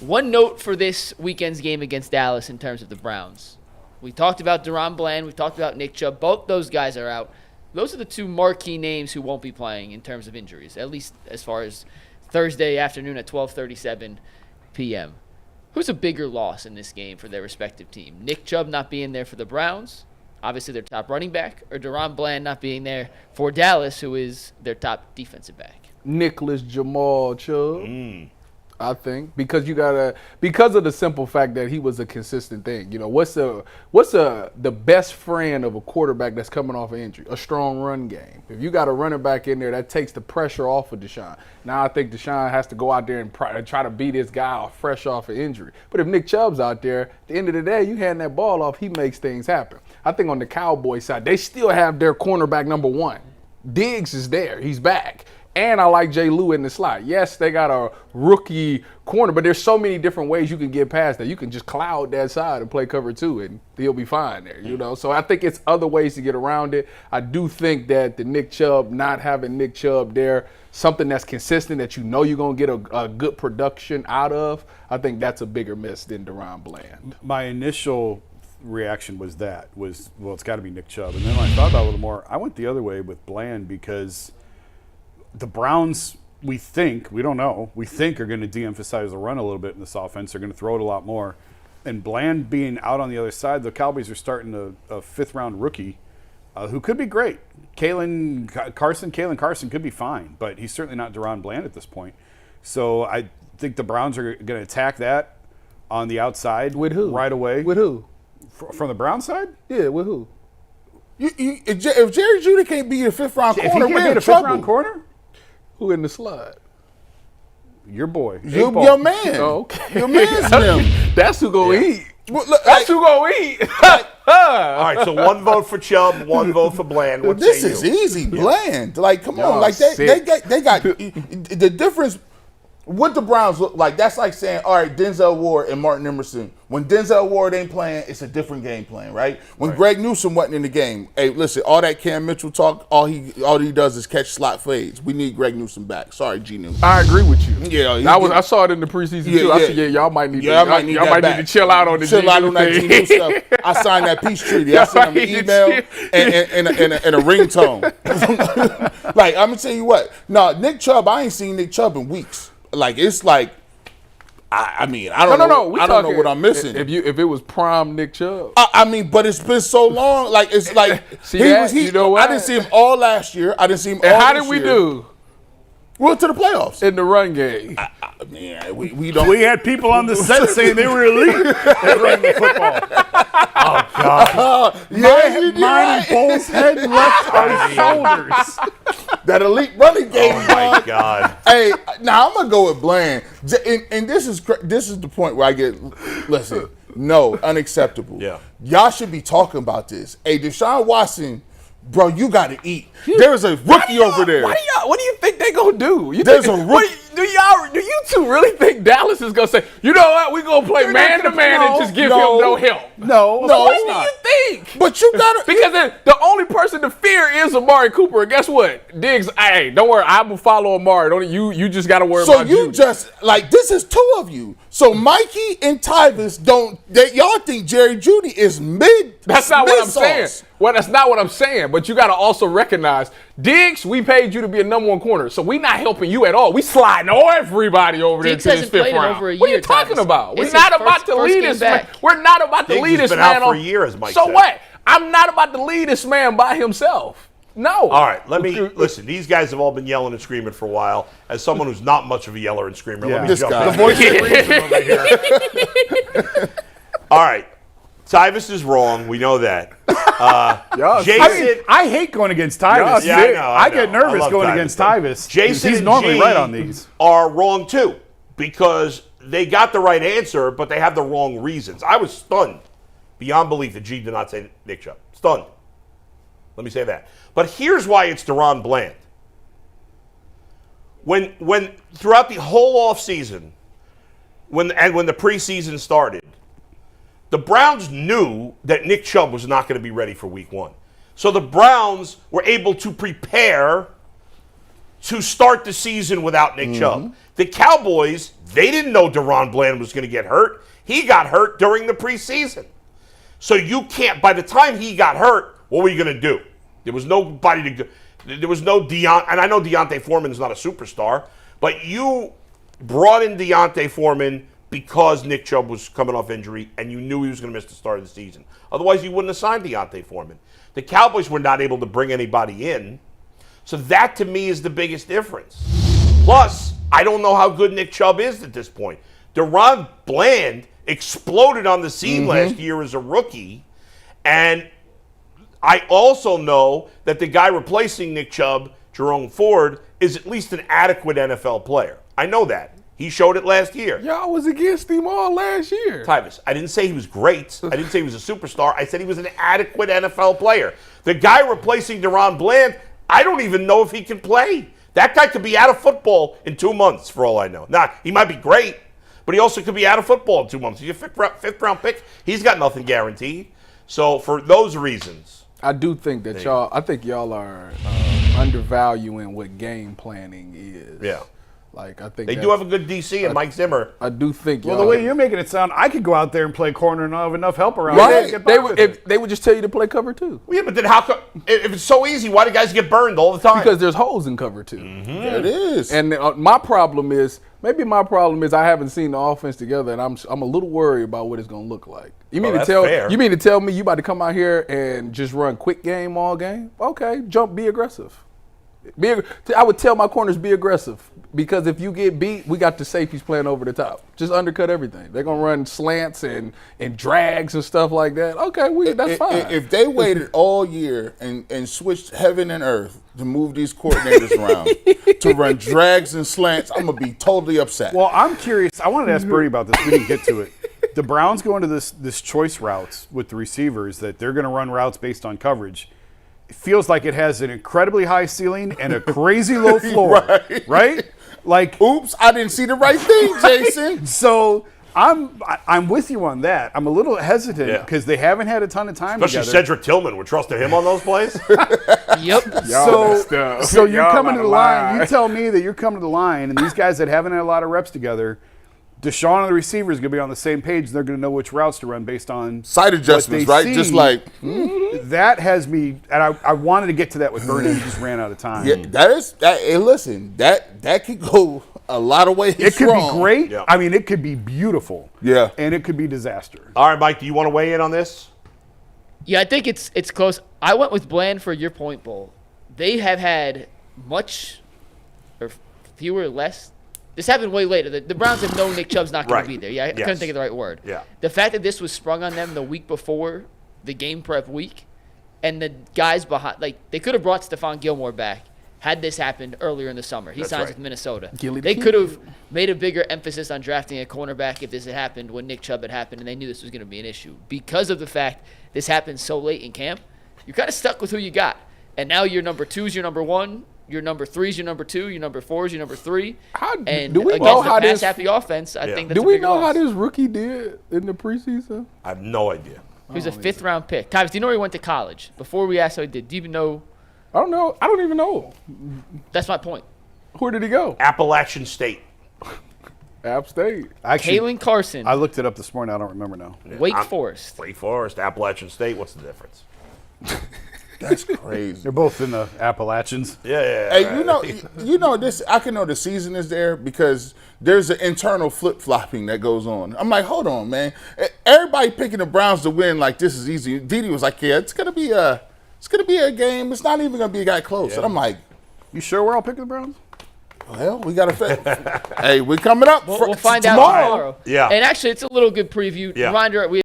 One note for this weekend's game against Dallas in terms of the Browns. We talked about Daron Bland. We talked about Nick Chubb. Both those guys are out. Those are the two marquee names who won't be playing in terms of injuries, at least as far as Thursday afternoon at 12:37 p.m. Who's a bigger loss in this game for their respective team? Nick Chubb not being there for the Browns, obviously their top running back, or Daron Bland not being there for Dallas, who is their top defensive back? Nicholas Jamal Chubb. I think because of the simple fact that he was a consistent thing. You know, what's the best friend of a quarterback that's coming off an injury? A strong run game. If you got a running back in there, that takes the pressure off of Deshaun. Now I think Deshaun has to go out there and try to beat this guy off fresh off an injury. But if Nick Chubb's out there, at the end of the day, you hand that ball off, he makes things happen. I think on the Cowboys side, they still have their cornerback number one. Diggs is there. He's back. And I like Jay Lou in the slot. Yes, they got a rookie corner, but there's so many different ways you can get past that. You can just cloud that side and play cover two, and he'll be fine there, you know? So I think it's other ways to get around it. I do think that the Nick Chubb, not having Nick Chubb there, something that's consistent that you know you're going to get a good production out of, I think that's a bigger miss than Daron Bland. My initial reaction was well, it's got to be Nick Chubb. And then when I thought about it a little more, I went the other way with Bland because the Browns, we don't know, are going to de-emphasize the run a little bit in this offense. They're going to throw it a lot more. And Bland being out on the other side, the Cowboys are starting a fifth-round rookie who could be great. Kalen Carson could be fine, but he's certainly not Daron Bland at this point. So I think the Browns are going to attack that on the outside. With who? Right away. With who? From the Browns side? Yeah, with who? If Jerry Jeudy can't be a fifth-round corner, we're in trouble. Fifth-round corner? Who in the slot? Your boy. Your man. Oh, okay. Your man's him. That's who gonna eat. Well, look, That's who gonna eat. All right, so one vote for Chubb, one vote for Bland. What this say is you? easy, Bland. Like, come on, like sick. they got the difference. What the Browns look like, that's like saying, all right, Denzel Ward and Martin Emerson. When Denzel Ward ain't playing, it's a different game plan, right? When Greg Newsome wasn't in the game, hey, listen, all that Cam Mitchell talk, all he does is catch slot fades. We need Greg Newsome back. Sorry, G Newsome. I agree with you. Yeah, I saw it in the preseason too. I said, y'all might need y'all might need to chill out on the chill out on that G Newsome stuff. I signed that peace treaty. I sent him an email and a ringtone. Like, I'm gonna tell you what. No, Nick Chubb, I ain't seen Nick Chubb in weeks. Like, it's like, I don't know. I don't know what I'm missing. If it was prime Nick Chubb, but it's been so long. Like, it's like you know what? I didn't see him all last year. I didn't see him all how this did we year. do? We went to the playoffs In the run game. we don't. We had people on the set saying they were elite at running the football. Oh, God. Mine and Bull's head left our shoulders. That elite running game. Oh, my God. Hey, now I'm going to go with Bland. And this is the point where I get, listen, no, unacceptable. Yeah. Y'all should be talking about this. Hey, Deshaun Watson, bro, you got to eat. There's a rookie over there. What do you think they gonna do? There's a rookie. Do you two really think Dallas is gonna say, you know what, we gonna play man to man and just give him no help? No. What do you think? But you got to. Because the only person to fear is Amari Cooper. And guess what? Diggs, hey, don't worry, I will follow Amari. You just gotta worry about you. So this is two of you. So Mikey and Tyvis y'all think Jerry Jeudy is mid. That's not what I'm sauce. saying. Well, that's not what I'm saying. But you got to also recognize, Diggs, we paid you to be a number one corner, so we not helping you at all. We sliding everybody over there Diggs to this hasn't fifth played in round. over a What are year, you talking Travis. about? It's We're not his about to first lead game this man. back. We're not about to Diggs lead has this been out man for on. a year, as Mike so said. what? I'm not about to lead this man by himself. No. All right, listen. These guys have all been yelling and screaming for a while. As someone who's not much of a yeller and screamer, let me This jump guy. in. The voice of reason over here. All right, Tyvis is wrong. We know that. Jason, I hate going against Tyvis. Yeah, I know. I get nervous love going Tyvis, against though. Tyvis. Jason He's and normally G right on these. are wrong too because they got the right answer, but they have the wrong reasons. I was stunned beyond belief that G did not say Nick Chubb. Stunned. Let me say that. But here's why it's Daron Bland. When throughout the whole offseason, when the preseason started, the Browns knew that Nick Chubb was not going to be ready for week one. So the Browns were able to prepare to start the season without Nick Chubb. The Cowboys, they didn't know Daron Bland was going to get hurt. He got hurt during the preseason. So you can't, by the time he got hurt, what were you going to do? There was nobody to, there was no and I know Deontay Foreman's not a superstar, but you brought in Deontay Foreman because Nick Chubb was coming off injury and you knew he was going to miss the start of the season. Otherwise, you wouldn't have signed Deontay Foreman. The Cowboys were not able to bring anybody in. So that, to me, is the biggest difference. Plus, I don't know how good Nick Chubb is at this point. Daron Bland exploded on the scene last year as a rookie. And I also know that the guy replacing Nick Chubb, Jerome Ford, is at least an adequate NFL player. I know that. He showed it last year. Y'all was against him all last year. Tyvis, I didn't say he was great. I didn't say he was a superstar. I said he was an adequate NFL player. The guy replacing Daron Bland, I don't even know if he can play. That guy could be out of football in 2 months, for all I know. Now, he might be great, but he also could be out of football in 2 months. He's a fifth-round pick. He's got nothing guaranteed. So for those reasons, I do think that y'all are undervaluing what game planning is. yeah. Like, I think They do have a good DC and Mike Zimmer. I do think Well, the way you're making it sound, I could go out there and play corner and not have enough help around. right, Get by with it. they would just tell you to play cover two Yeah, but then how come, if it's so easy, why do guys get burned all the time? because there's holes in cover two. It is. And my problem is I haven't seen the offense together, and I'm a little worried about what it's going to look like. You mean that's to fair. tell me you about to come out here and just run quick game all game? Okay, be aggressive. I would tell my corners be aggressive because if you get beat, we got the safeties playing over the top. Just undercut everything. They're gonna run slants and drags and stuff like that. Okay, that's fine. If they waited all year and switched heaven and earth to move these coordinators around to run drags and slants, I'm gonna be totally upset. Well, I'm curious. I wanted to ask Bernie about this. We didn't get to it. The Browns go into this choice routes with the receivers that they're going to run routes based on coverage. It feels like it has an incredibly high ceiling and a crazy low floor, right? Like, Oops, I didn't see the right thing, Jason. so I'm with you on that. I'm a little hesitant Yeah. because they haven't had a ton of time Especially together. Cedric Tillman. We're trusting him on those plays? Yep. So you're Y'all coming to outta the line. line. You tell me that you're coming to the line, and these guys that haven't had a lot of reps together, Deshaun and the receiver is going to be on the same page. They're going to know which routes to run based on Sight adjustments, what right? they Just see. like, That has me, and I wanted to get to that with Bernie. He just ran out of time. yeah, hey, listen, that could go a lot of ways It could wrong. be great. Yeah. I mean, it could be beautiful. Yeah. And it could be disaster. All right, Mike, do you want to weigh in on this? Yeah, I think it's close. I went with Bland for your point, Bull. They have had much or fewer, less. This happened way later. The Browns have known Nick Chubb's not going Right. to be there. Yeah, I Yes. couldn't think of the right word. Yeah. The fact that this was sprung on them the week before the game prep week, and the guys behind, like, they could have brought Stephon Gilmore back had this happened earlier in the summer. He That's signs right. with Minnesota. Gilly They the could have made a bigger emphasis on drafting a cornerback if this had happened when Nick Chubb had happened, and they knew this was going to be an issue. Because of the fact this happened so late in camp, you're kind of stuck with who you got. And now your number 2 is your number 1, your number 3 is your number 2, your number 4 is your number 3. And do we against know the how this- pass-happy offense, I Yeah. think that's Do a we big know loss. how this rookie did in the preseason? I have no idea. He was a 5th-round pick. Tyvus, do you know where he went to college? Before we asked how he did, do you even know? I don't know. I don't even know. That's my point. Where did he go? Appalachian State. App State. Actually, Kalen Carson, I looked it up this morning. I don't remember now. Wake I'm- Forest. Wake Forest, Appalachian State. What's the difference? That's crazy. They're both in the Appalachians. Yeah. Hey, you know this. I can know the season is there because there's an internal flip flopping that goes on. I'm like, hold on, man. Everybody picking the Browns to win like this is easy. Didi was like, yeah, it's gonna be a game. It's not even gonna be that close. And I'm like, You sure we're all picking the Browns? well, we got to. Hey, we're coming up. We'll find out tomorrow. tomorrow. Yeah. And actually, it's a little good preview. Yeah. Reminder, we